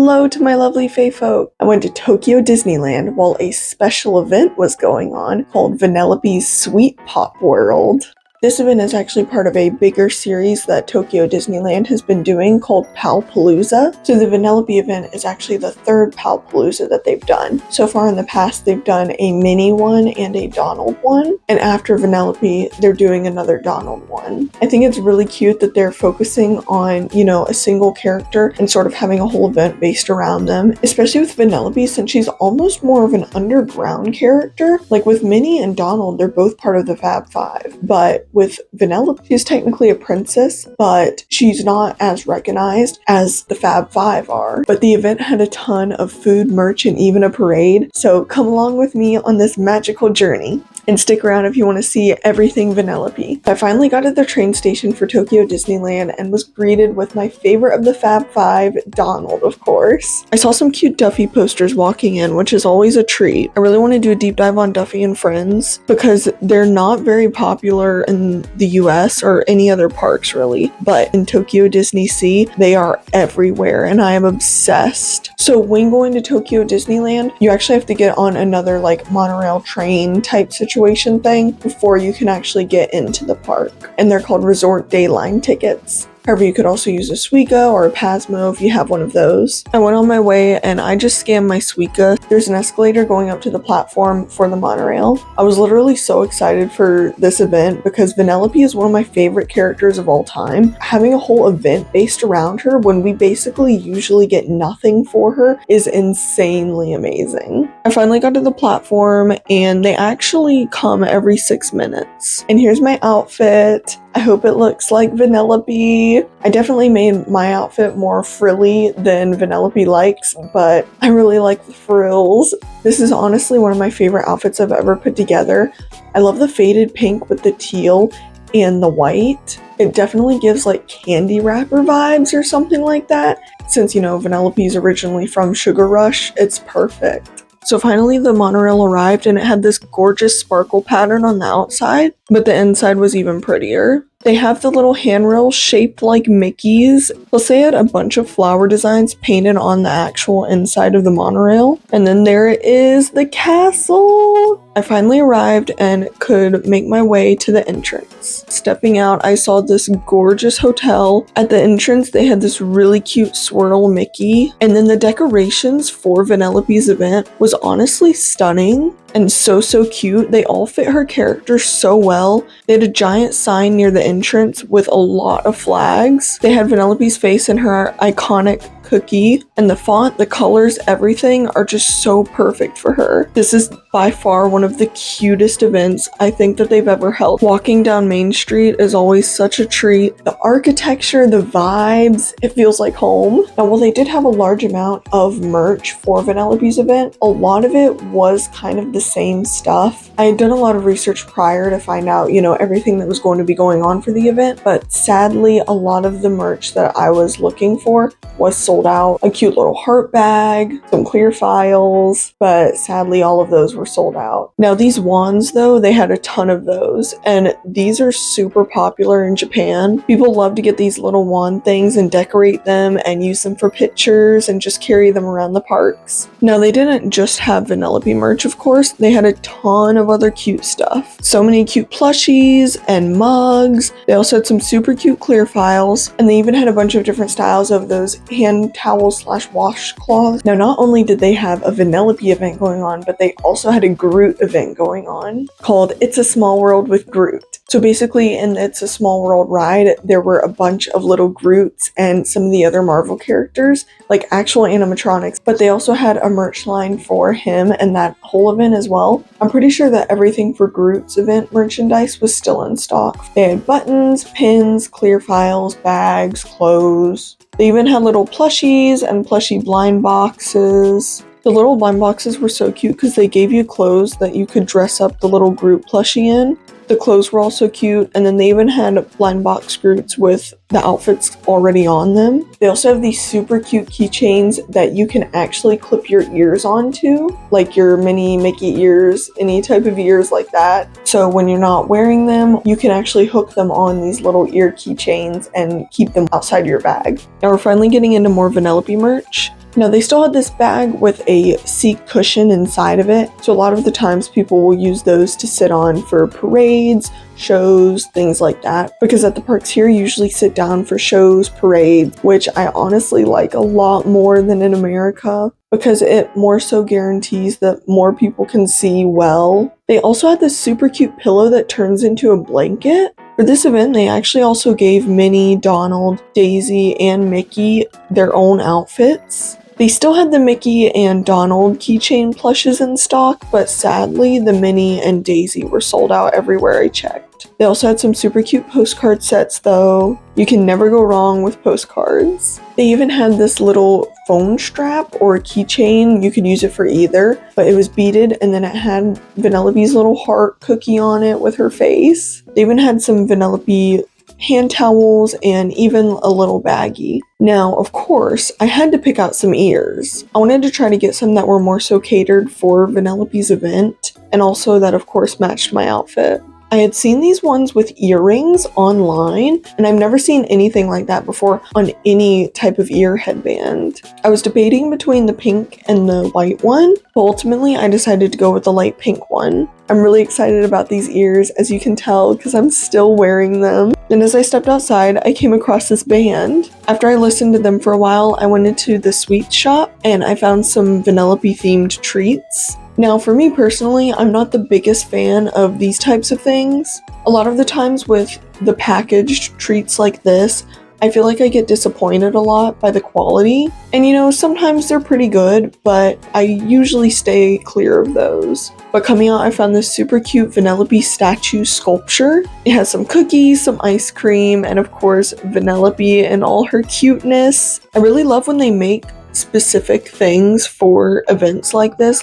Hello to my lovely fae folk. I went to Tokyo Disneyland while a special event was going on called Vanellope's Sweet Pop World. This event is actually part of a bigger series that Tokyo Disneyland has been doing called Palpalooza. So the Vanellope event is actually the third Palpalooza that they've done. So far in the past, they've done a Minnie one and a Donald one. And after Vanellope, they're doing another Donald one. I think it's really cute that they're focusing on, a single character and sort of having a whole event based around them. Especially with Vanellope, since she's almost more of an underground character. Like with Minnie and Donald, they're both part of the Fab Five. But with Vanellope, she's technically a princess, but she's not as recognized as the Fab Five are. But the event had a ton of food, merch, and even a parade, so come along with me on this magical journey. And stick around if you want to see everything Vanellope. I finally got to the train station for Tokyo Disneyland and was greeted with my favorite of the Fab Five, Donald, of course. I saw some cute Duffy posters walking in, which is always a treat. I really want to do a deep dive on Duffy and Friends because they're not very popular in the US or any other parks really, but in Tokyo Disney Sea, they are everywhere and I am obsessed. So when going to Tokyo Disneyland, you actually have to get on another monorail train type situation thing before you can actually get into the park, and they're called Resort Day Line tickets. However, you could also use a Suica or a Pasmo if you have one of those. I went on my way and I just scanned my Suica. There's an escalator going up to the platform for the monorail. I was literally so excited for this event because Vanellope is one of my favorite characters of all time. Having a whole event based around her when we basically usually get nothing for her is insanely amazing. I finally got to the platform and they actually come every 6 minutes. And here's my outfit. I hope it looks like Vanellope. I definitely made my outfit more frilly than Vanellope likes, but I really like the frills. This is honestly one of my favorite outfits I've ever put together. I love the faded pink with the teal and the white. It definitely gives candy wrapper vibes or something like that. Since, Vanellope is originally from Sugar Rush, it's perfect. So finally the monorail arrived and it had this gorgeous sparkle pattern on the outside, but the inside was even prettier. They have the little handrails shaped like Mickey's, plus they had a bunch of flower designs painted on the actual inside of the monorail. And then there it is, the castle! I finally arrived and could make my way to the entrance. Stepping out, I saw this gorgeous hotel. At the entrance, they had this really cute swirl Mickey. And then the decorations for Vanellope's event was honestly stunning and so cute. They all fit her character so well. They had a giant sign near the entrance with a lot of flags. They had Vanellope's face in her iconic cookie, and the font, the colors, everything are just so perfect for her. This is by far one of the cutest events I think that they've ever held. Walking down Main Street is always such a treat. The architecture, the vibes, it feels like home. Now, while they did have a large amount of merch for Vanellope's event, a lot of it was kind of the same stuff. I had done a lot of research prior to find out, everything that was going to be going on for the event, but sadly, a lot of the merch that I was looking for was sold out. A cute little heart bag, some clear files, but sadly all of those were sold out. Now these wands though, they had a ton of those, and these are super popular in Japan. People love to get these little wand things and decorate them and use them for pictures and just carry them around the parks. Now they didn't just have Vanellope merch, of course. They had a ton of other cute stuff. So many cute plushies and mugs. They also had some super cute clear files, and they even had a bunch of different styles of those hand towels / washcloths. Now, not only did they have a Vanellope event going on, but they also had a Groot event going on called It's a Small World with Groot. So basically in It's a Small World ride, there were a bunch of little Groots and some of the other Marvel characters, like actual animatronics, but they also had a merch line for him and that whole event as well. I'm pretty sure that everything for Groot's event merchandise was still in stock. They had buttons, pins, clear files, bags, clothes. They even had little plushies and plushie blind boxes. The little blind boxes were so cute because they gave you clothes that you could dress up the little Groot plushie in. The clothes were also cute, and then they even had blind box Groots with the outfits already on them. They also have these super cute keychains that you can actually clip your ears onto, like your mini Mickey ears, any type of ears like that. So when you're not wearing them, you can actually hook them on these little ear keychains and keep them outside your bag. Now we're finally getting into more Vanellope merch. Now they still had this bag with a seat cushion inside of it, so a lot of the times people will use those to sit on for parades, shows, things like that, because at the parks here you usually sit down for shows, parades, which I honestly like a lot more than in America, because it more so guarantees that more people can see well. They also had this super cute pillow that turns into a blanket. For this event, they actually also gave Minnie, Donald, Daisy, and Mickey their own outfits. They still had the Mickey and Donald keychain plushes in stock, but sadly, the Minnie and Daisy were sold out everywhere I checked. They also had some super cute postcard sets though. You can never go wrong with postcards. They even had this little phone strap or a keychain. You could use it for either, but it was beaded and then it had Vanellope's little heart cookie on it with her face. They even had some Vanellope hand towels, and even a little baggie. Now, of course, I had to pick out some ears. I wanted to try to get some that were more so catered for Vanellope's event, and also that of course matched my outfit. I had seen these ones with earrings online, and I've never seen anything like that before on any type of ear headband. I was debating between the pink and the white one, but ultimately I decided to go with the light pink one. I'm really excited about these ears, as you can tell, because I'm still wearing them. And as I stepped outside, I came across this band. After I listened to them for a while, I went into the sweet shop and I found some Vanellope themed treats. Now, for me personally, I'm not the biggest fan of these types of things. A lot of the times with the packaged treats like this, I feel like I get disappointed a lot by the quality. And you know, sometimes they're pretty good, but I usually stay clear of those. But coming out, I found this super cute Vanellope statue sculpture. It has some cookies, some ice cream, and of course, Vanellope in all her cuteness. I really love when they make specific things for events like this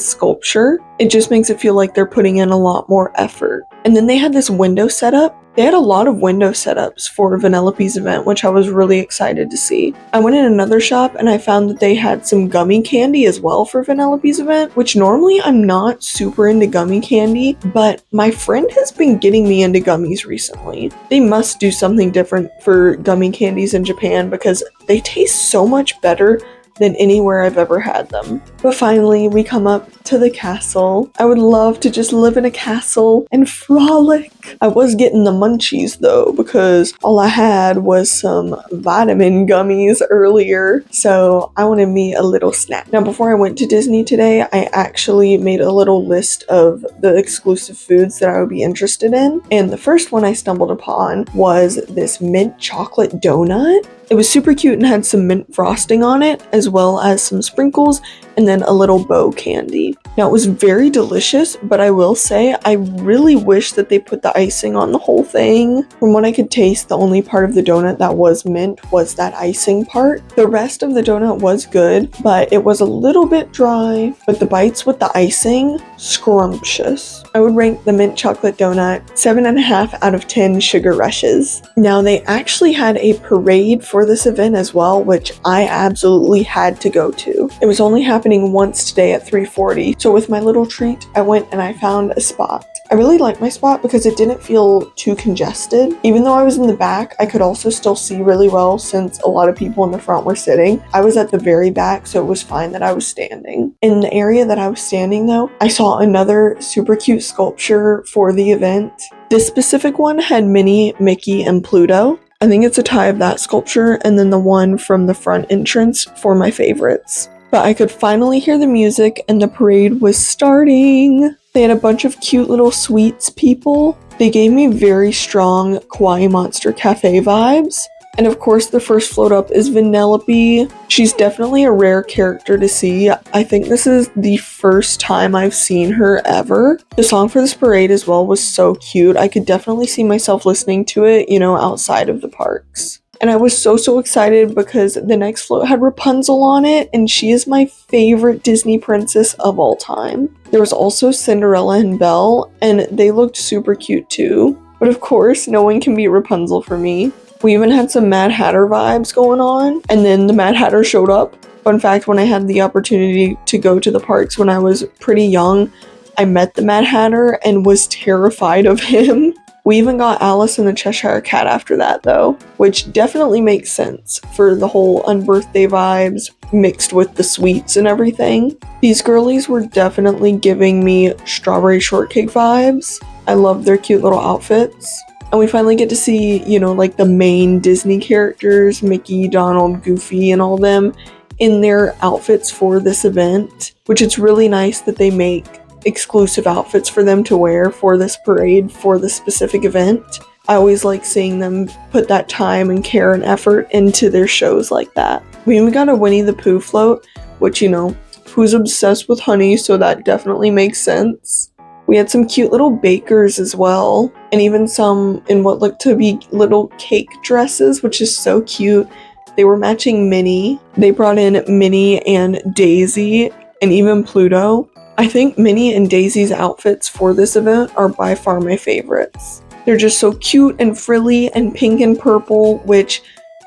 sculpture. It just makes it feel like they're putting in a lot more effort. And then they had this window setup. They had a lot of window setups for Vanellope's event, which I was really excited to see. I went in another shop and I found that they had some gummy candy as well for Vanellope's event, which normally I'm not super into gummy candy, but my friend has been getting me into gummies recently. They must do something different for gummy candies in Japan because they taste so much better than anywhere I've ever had them. But finally, we come up to the castle. I would love to just live in a castle and frolic. I was getting the munchies though, because all I had was some vitamin gummies earlier, so I wanted me a little snack. Now, before I went to Disney today, I actually made a little list of the exclusive foods that I would be interested in, and the first one I stumbled upon was this mint chocolate donut. It was super cute and had some mint frosting on it, as well as some sprinkles and then a little bow candy. Now, it was very delicious, but I will say I really wish that they put the icing on the whole thing. From what I could taste, the only part of the donut that was mint was that icing part. The rest of the donut was good, but it was a little bit dry, but the bites with the icing, scrumptious. I would rank the mint chocolate donut 7.5 out of 10 sugar rushes. Now, they actually had a parade for this event as well, which I absolutely had to go to. It was only happening once today at 3:40, so with my little treat, I went and I found a spot. I really liked my spot because it didn't feel too congested. Even though I was in the back, I could also still see really well since a lot of people in the front were sitting. I was at the very back, so it was fine that I was standing. In the area that I was standing though, I saw another super cute sculpture for the event. This specific one had Minnie, Mickey, and Pluto. I think it's a tie of that sculpture and then the one from the front entrance for my favorites. But I could finally hear the music and the parade was starting. They had a bunch of cute little sweets people. They gave me very strong Kawaii Monster Cafe vibes. And of course, the first float up is Vanellope. She's definitely a rare character to see. I think this is the first time I've seen her ever. The song for this parade as well was so cute. I could definitely see myself listening to it, you know, outside of the parks. And I was so excited because the next float had Rapunzel on it, and she is my favorite Disney princess of all time. There was also Cinderella and Belle, and they looked super cute too. But of course, no one can beat Rapunzel for me. We even had some Mad Hatter vibes going on, and then the Mad Hatter showed up. Fun fact, when I had the opportunity to go to the parks when I was pretty young, I met the Mad Hatter and was terrified of him. We even got Alice and the Cheshire Cat after that though, which definitely makes sense for the whole unbirthday vibes mixed with the sweets and everything. These girlies were definitely giving me strawberry shortcake vibes. I love their cute little outfits. And we finally get to see, you know, like the main Disney characters, Mickey, Donald, Goofy, and all them in their outfits for this event, which it's really nice that they make exclusive outfits for them to wear for this parade, for this specific event. I always like seeing them put that time and care and effort into their shows like that. We even got a Winnie the Pooh float, which, you know, Pooh's obsessed with honey, so that definitely makes sense. We had some cute little bakers as well, and even some in what looked to be little cake dresses, which is so cute. They were matching Minnie. They brought in Minnie and Daisy, and even Pluto. I think Minnie and Daisy's outfits for this event are by far my favorites. They're just so cute and frilly and pink and purple, which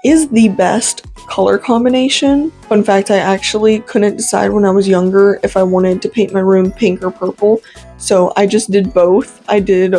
is the best color combination. Fun fact, I actually couldn't decide when I was younger if I wanted to paint my room pink or purple, so I just did both. I did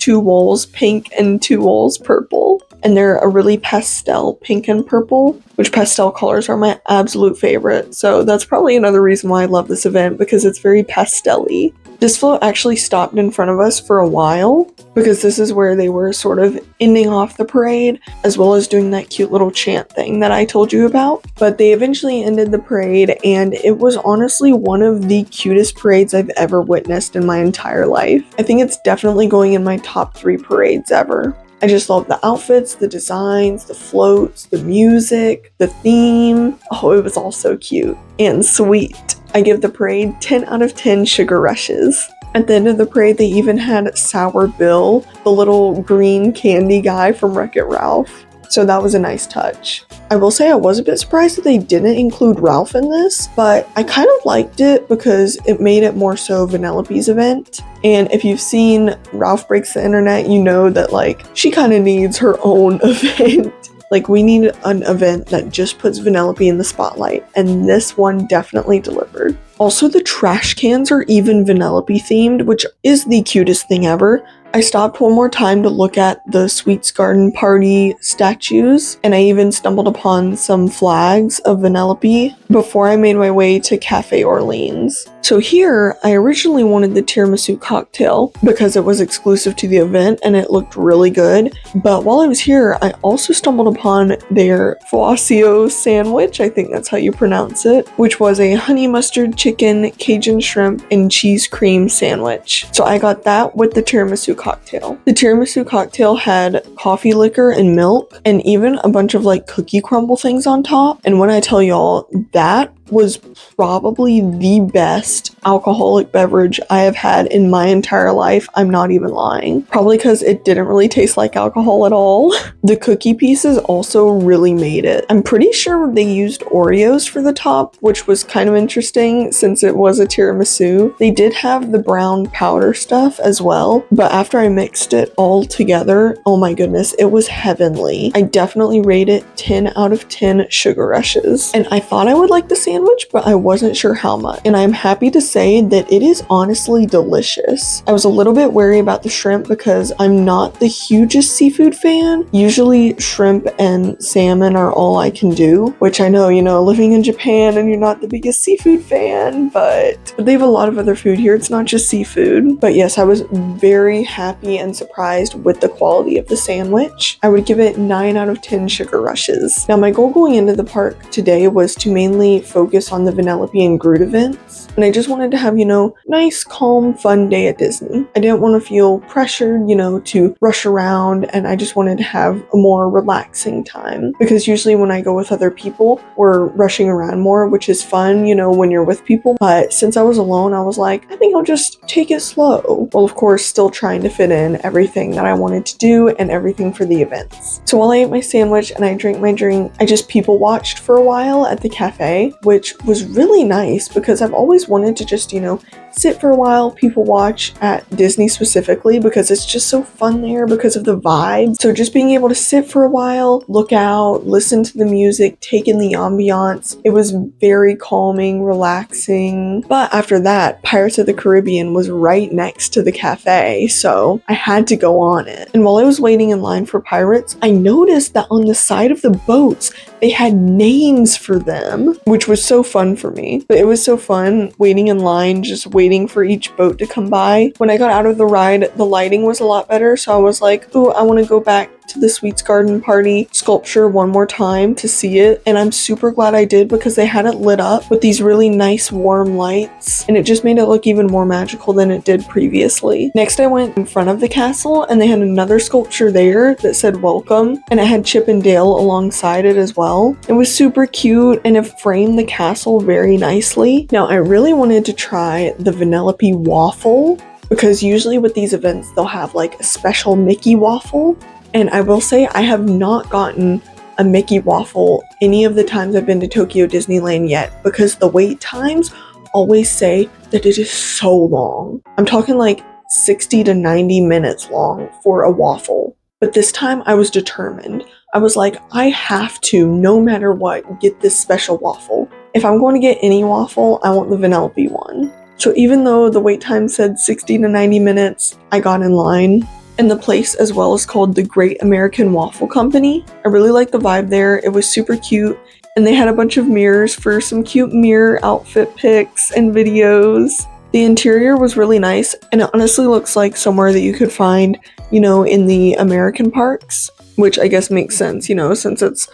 2 walls pink and 2 walls purple, and they're a really pastel pink and purple, which pastel colors are my absolute favorite, so that's probably another reason why I love this event, because it's very pastel-y. This float actually stopped in front of us for a while, because this is where they were sort of ending off the parade, as well as doing that cute little chant thing that I told you about. But they eventually ended the parade, and it was honestly one of the cutest parades I've ever witnessed in my entire life. I think it's definitely going in my top 3 parades ever. I just love the outfits, the designs, the floats, the music, the theme. Oh, it was all so cute and sweet. I give the parade 10 out of 10 sugar rushes. At the end of the parade, they even had Sour Bill, the little green candy guy from Wreck-It Ralph. So that was a nice touch. I will say I was a bit surprised that they didn't include Ralph in this, but I kind of liked it because it made it more so Vanellope's event. And if you've seen Ralph Breaks the Internet, you know that like she kind of needs her own event. Like, we need an event that just puts Vanellope in the spotlight, and this one definitely delivered. Also, the trash cans are even Vanellope themed, which is the cutest thing ever. I stopped one more time to look at the Sweets Garden Party statues, and I even stumbled upon some flags of Vanellope before I made my way to Cafe Orleans. So here, I originally wanted the tiramisu cocktail because it was exclusive to the event and it looked really good. But while I was here, I also stumbled upon their faefolk sandwich, I think that's how you pronounce it, which was a honey mustard chicken, Cajun shrimp, and cheese cream sandwich. So I got that with the tiramisu cocktail. The tiramisu cocktail had coffee liquor and milk, and even a bunch of like cookie crumble things on top. And when I tell y'all, that was probably the best alcoholic beverage I have had in my entire life. I'm not even lying. Probably because it didn't really taste like alcohol at all. The cookie pieces also really made it. I'm pretty sure they used Oreos for the top, which was kind of interesting since it was a tiramisu. They did have the brown powder stuff as well, but after I mixed it all together, oh my goodness, it was heavenly. I definitely rate it 10 out of 10 sugar rushes. And I thought I would like the sandwich, but I wasn't sure how much. And I'm happy to say that it is honestly delicious. I was a little bit wary about the shrimp because I'm not the hugest seafood fan. Usually shrimp and salmon are all I can do, which I know, you know, living in Japan and you're not the biggest seafood fan, but they have a lot of other food here. It's not just seafood. But yes, I was very happy and surprised with the quality of the sandwich. I would give it 9 out of 10 sugar rushes. Now, my goal going into the park today was to mainly focus on the Vanellope and Groot events, and I just wanted to have, you know, nice, calm, fun day at Disney. I didn't want to feel pressured, you know, to rush around, and I just wanted to have a more relaxing time, because usually when I go with other people, we're rushing around more, which is fun, you know, when you're with people. But since I was alone, I was like, I think I'll just take it slow. Well, of course, still trying to fit in everything that I wanted to do and everything for the events. So while I ate my sandwich and I drank my drink, I just people watched for a while at the cafe, which was really nice because I've always wanted to just, you know, sit for a while, people watch at Disney specifically, because it's just so fun there because of the vibes. So just being able to sit for a while, look out, listen to the music, take in the ambiance, it was very calming, relaxing. But after that, Pirates of the Caribbean was right next to the cafe, so so I had to go on it. And while I was waiting in line for pirates, I noticed that on the side of the boats, they had names for them, which was so fun for me. But it was so fun waiting in line, just waiting for each boat to come by. When I got out of the ride, the lighting was a lot better, so I was like, ooh, I want to go back to the Sweets Garden Party sculpture one more time to see it, and I'm super glad I did because they had it lit up with these really nice warm lights, and it just made it look even more magical than it did previously. Next, I went in front of the castle, and they had another sculpture there that said welcome, and it had Chip and Dale alongside it as well. It was super cute, and it framed the castle very nicely. Now, I really wanted to try the vanellope waffle, because usually with these events, they'll have like a special Mickey waffle. And I will say I have not gotten a Mickey waffle any of the times I've been to Tokyo Disneyland yet, because the wait times always say that it is so long. I'm talking like 60 to 90 minutes long for a waffle. But this time I was determined. I was like, I have to, no matter what, get this special waffle. If I'm going to get any waffle, I want the vanellope one. So even though the wait time said 60 to 90 minutes, I got in line. And the place as well is called the Great American Waffle Company. I really liked the vibe there. It was super cute. And they had a bunch of mirrors for some cute mirror outfit pics and videos. The interior was really nice, and it honestly looks like somewhere that you could find, you know, in the American parks, which I guess makes sense, you know, since it's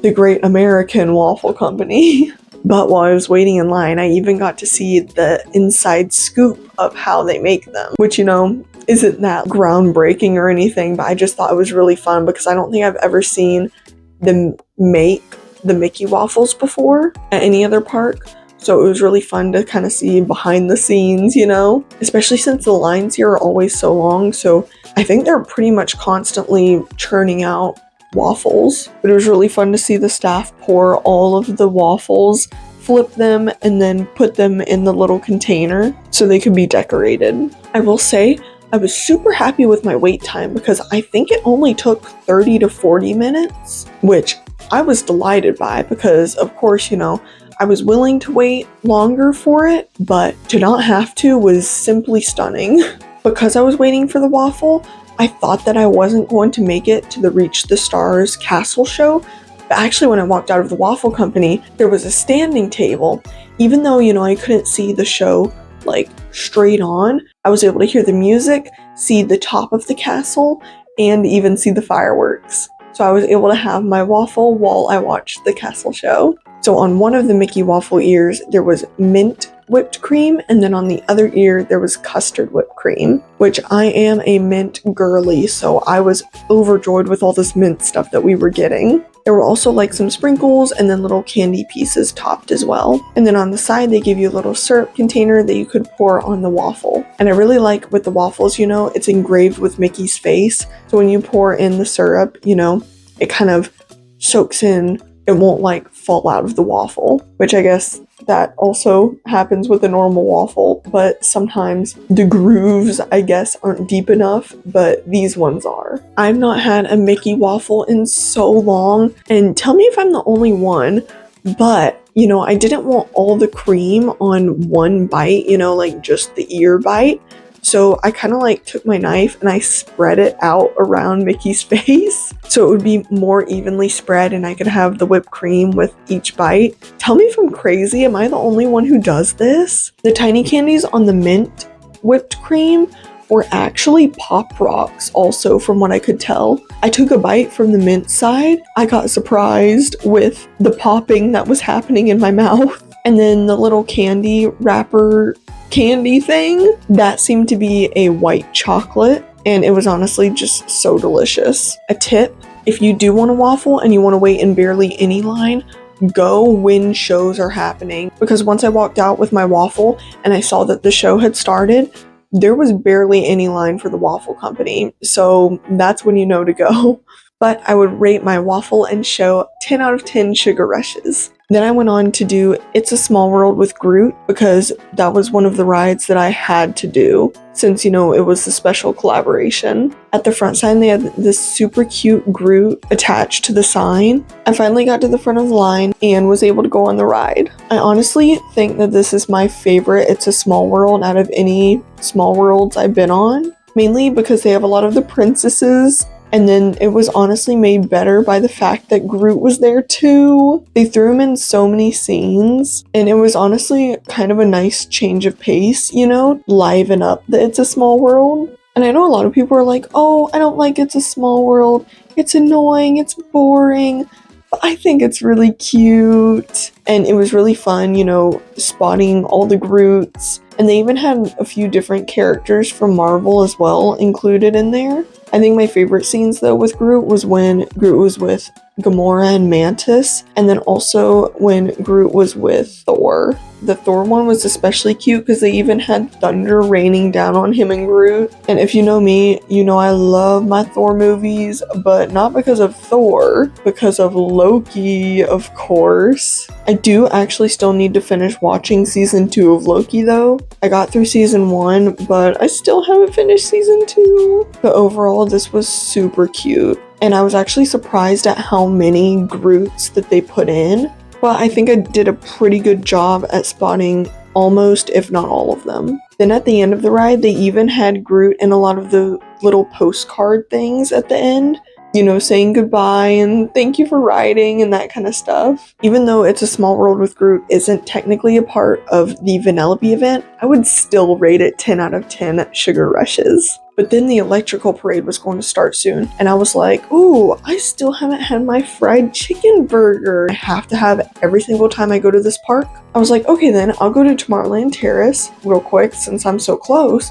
the Great American Waffle Company. But while I was waiting in line, I even got to see the inside scoop of how they make them, which, you know, isn't that groundbreaking or anything, but I just thought it was really fun because I don't think I've ever seen them make the Mickey waffles before at any other park. So it was really fun to kind of see behind the scenes, you know, especially since the lines here are always so long. So I think they're pretty much constantly churning out waffles. But it was really fun to see the staff pour all of the waffles, flip them, and then put them in the little container so they could be decorated. I will say, I was super happy with my wait time because I think it only took 30 to 40 minutes, which I was delighted by because, of course, you know, I was willing to wait longer for it, but to not have to was simply stunning. Because I was waiting for the waffle, I thought that I wasn't going to make it to the Reach the Stars castle show, but actually when I walked out of the waffle company, there was a standing table. Even though, you know, I couldn't see the show like straight on, I was able to hear the music, see the top of the castle, and even see the fireworks. So I was able to have my waffle while I watched the castle show. So on one of the Mickey waffle ears, there was mint whipped cream, and then on the other ear, there was custard whipped cream, which I am a mint girly, so I was overjoyed with all this mint stuff that we were getting. There were also like some sprinkles and then little candy pieces topped as well. And then on the side, they give you a little syrup container that you could pour on the waffle. And I really like with the waffles, you know, it's engraved with Mickey's face. So when you pour in the syrup, you know, it kind of soaks in. It won't like fall out of the waffle, which I guess that also happens with a normal waffle, but sometimes the grooves, I guess, aren't deep enough, but these ones are. I've not had a Mickey waffle in so long, and tell me if I'm the only one, but, you know, I didn't want all the cream on one bite, you know, like just the ear bite. So I kind of like took my knife and I spread it out around Mickey's face so it would be more evenly spread and I could have the whipped cream with each bite. Tell me if I'm crazy. Am I the only one who does this? The tiny candies on the mint whipped cream were actually Pop Rocks also, from what I could tell. I took a bite from the mint side. I got surprised with the popping that was happening in my mouth. And then the little candy wrapper candy thing, that seemed to be a white chocolate, and it was honestly just so delicious. A tip, if you do want a waffle and you want to wait in barely any line, go when shows are happening, because once I walked out with my waffle and I saw that the show had started, there was barely any line for the waffle company, so that's when you know to go. But I would rate my waffle and show 10 out of 10 sugar rushes. Then I went on to do It's a Small World with Groot, because that was one of the rides that I had to do since, you know, it was a special collaboration. At the front sign, they had this super cute Groot attached to the sign. I finally got to the front of the line and was able to go on the ride. I honestly think that this is my favorite It's a Small World out of any Small Worlds I've been on. mainly because they have a lot of the princesses. And then it was honestly made better by the fact that Groot was there too. They threw him in so many scenes, and it was honestly kind of a nice change of pace, you know, liven up the It's a Small World. And I know a lot of people are like, oh, I don't like It's a Small World. It's annoying, it's boring. But I think it's really cute. And it was really fun, you know, spotting all the Groots. And they even had a few different characters from Marvel as well included in there. I think my favorite scenes though with Groot was when Groot was with Gamora and Mantis, and then also when Groot was with Thor. The Thor one was especially cute because they even had thunder raining down on him and Groot. And if you know me, you know I love my Thor movies, but not because of Thor, because of Loki, of course. I do actually still need to finish watching season 2 of Loki though. I got through season 1, but I still haven't finished season 2. But overall, this was super cute. And I was actually surprised at how many Groots that they put in. But I think I did a pretty good job at spotting almost, if not all of them. Then at the end of the ride, they even had Groot in a lot of the little postcard things at the end. You know, saying goodbye and thank you for riding and that kind of stuff. Even though It's a Small World with Groot isn't technically a part of the Vanellope event, I would still rate it 10 out of 10 sugar rushes. But then the electrical parade was going to start soon, and I was like, ooh, I still haven't had my fried chicken burger. I have to have it every single time I go to this park. I was like, okay then, I'll go to Tomorrowland Terrace real quick since I'm so close,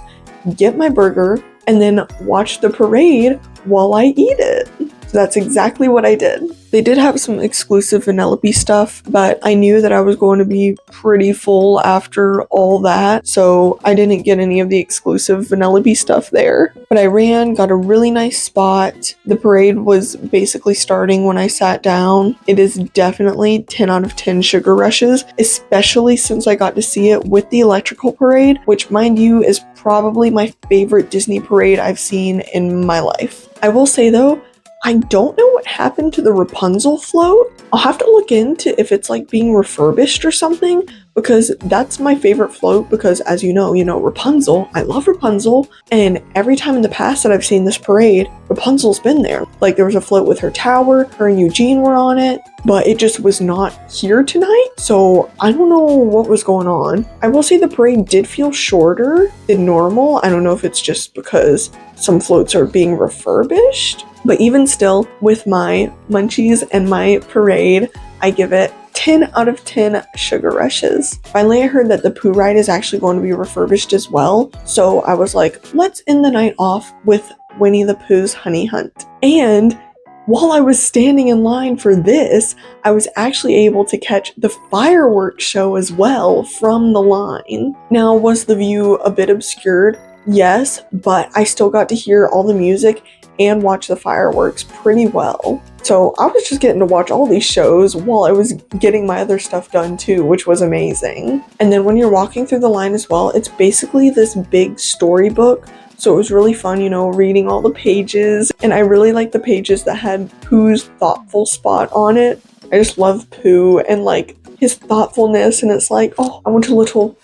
get my burger, and then watch the parade while I eat it. So that's exactly what I did. They did have some exclusive Vanellope stuff, but I knew that I was going to be pretty full after all that, so I didn't get any of the exclusive Vanellope stuff there. But I ran, got a really nice spot. The parade was basically starting when I sat down. It is definitely 10 out of 10 sugar rushes, especially since I got to see it with the electrical parade, which mind you is probably my favorite Disney parade I've seen in my life. I will say though, I don't know what happened to the Rapunzel float. I'll have to look into if it's like being refurbished or something, because that's my favorite float because as you know, Rapunzel, I love Rapunzel, and every time in the past that I've seen this parade, Rapunzel's been there. Like there was a float with her tower, her and Eugene were on it, but it just was not here tonight, so I don't know what was going on. I will say the parade did feel shorter than normal. I don't know if it's just because some floats are being refurbished, but even still, with my munchies and my parade, I give it 10 out of 10 sugar rushes. Finally, I heard that the Pooh ride is actually going to be refurbished as well, so I was like, let's end the night off with Winnie the Pooh's Honey Hunt. And while I was standing in line for this, I was actually able to catch the fireworks show as well from the line. Now, was the view a bit obscured? Yes, but I still got to hear all the music and watch the fireworks pretty well. So I was just getting to watch all these shows while I was getting my other stuff done too, which was amazing. And then when you're walking through the line as well, it's basically this big storybook. So it was really fun, reading all the pages. And I really liked the pages that had Pooh's thoughtful spot on it. I just love Pooh and like his thoughtfulness, and it's like, oh, I want a little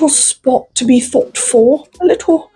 spot to be thoughtful. A little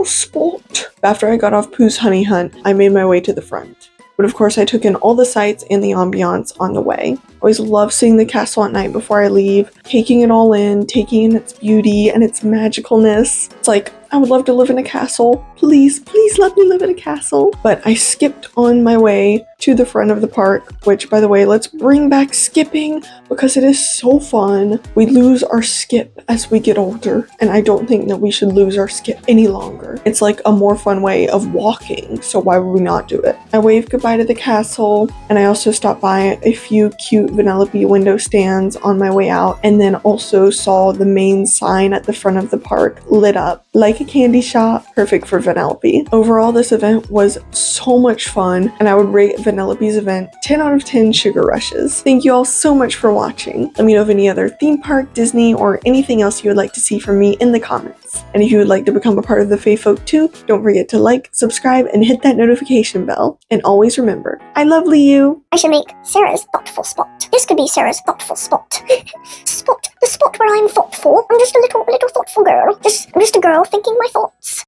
spot. After I got off Pooh's Honey Hunt, I made my way to the front. But of course I took in all the sights and the ambiance on the way. I always love seeing the castle at night before I leave, taking it all in, taking in its beauty and its magicalness. It's like, I would love to live in a castle. Please let me live in a castle. But I skipped on my way to the front of the park, which, by the way, let's bring back skipping because it is so fun. We lose our skip as we get older, and I don't think that we should lose our skip any longer. It's like a more fun way of walking, so why would we not do it? I waved goodbye to the castle, and I also stopped by a few cute Vanellope window stands on my way out, and then also saw the main sign at the front of the park lit up like a candy shop, perfect for Vanellope. Overall, this event was so much fun, and I would rate Vanellope's event 10 out of 10 sugar rushes. Thank you all so much for watching. Let me know of any other theme park, Disney, or anything else you would like to see from me in the comments. And if you would like to become a part of the faefolk too, don't forget to like, subscribe, and hit that notification bell. And always remember, I love you. I should make Sarah's thoughtful spot. This could be Sarah's thoughtful spot. The spot where I'm thoughtful. I'm just a little thoughtful girl. I'm just a girl thinking my thoughts.